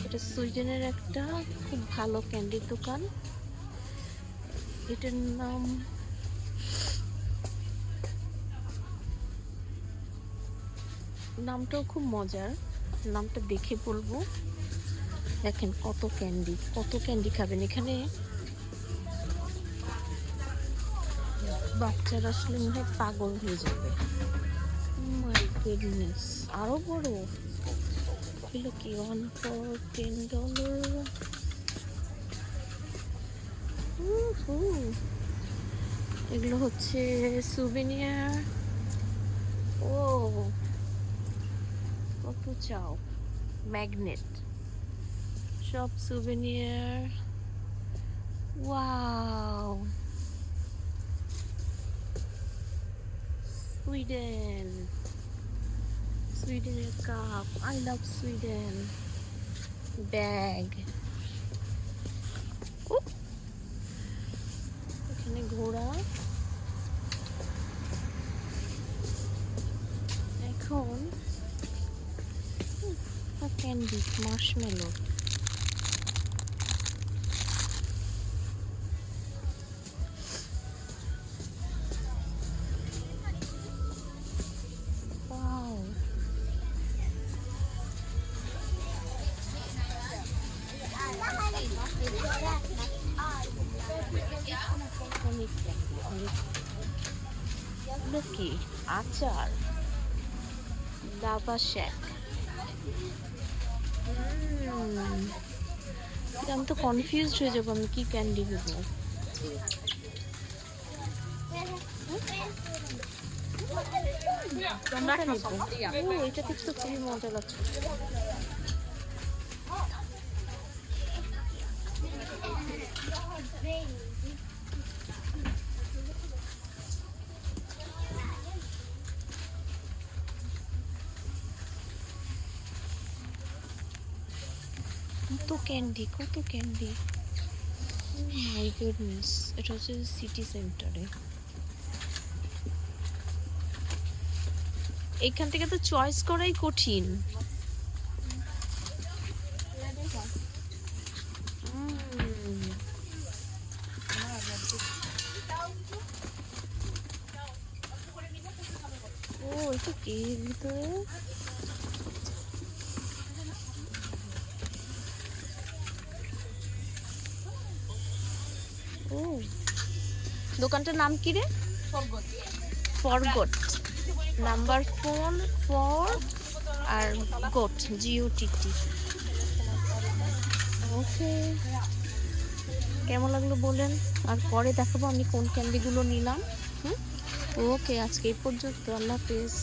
এটা সুইডেনের একটা খুব ভালো ক্যান্ডির দোকান। এটার নামটাও খুব মজার, নামটা দেখে বলবো। দেখেন কত ক্যান্ডি, কত ক্যান্ডি খাবেন এখানে। বাচ্চারা আসলে মনে হয় পাগল হয়ে যাবে। মাই গুডনেস, আরো বড়। এগুলো কি $1 for $10? এগুলো হচ্ছে সুভেনিয়ার। ও কত চাও, ম্যাগনেট, সব সুভেনিয়ার। ওয়াও, সুইডেন, সুইডেনের cup, I love Sweden. Bag, এখানে ঘোড়া। এখন ক্যান্ডি, মার্শমেলো। ওয়াও, অনেক ক্যান্ডি, অনেক। এগুলো কি আচার, লাভা শ্যাক। আমি তো কনফিউজড হয়ে যাবো, আমি কি ক্যান্ডি দেবো। এটা দেখতে খুবই মজা লাগছে। কত ক্যান্ডি, কত ক্যান্ডি, মাই গুডনেস। এটা হচ্ছে সিটি সেন্টারে। এখান থেকে তো চয়েস করাই কঠিন। ও এটা কি ভিতরে? ও দোকানটার নাম কি রে? ফরগট। নাম্বার 4 আর গোট, GOTT। ওকে, কেমন লাগলো বলেন, আর পরে দেখাবো আমি কোন ক্যান্ডিগুলো নিলাম। ওকে, আজকে এই পর্যন্ত। আল্লাহ হাফেজ।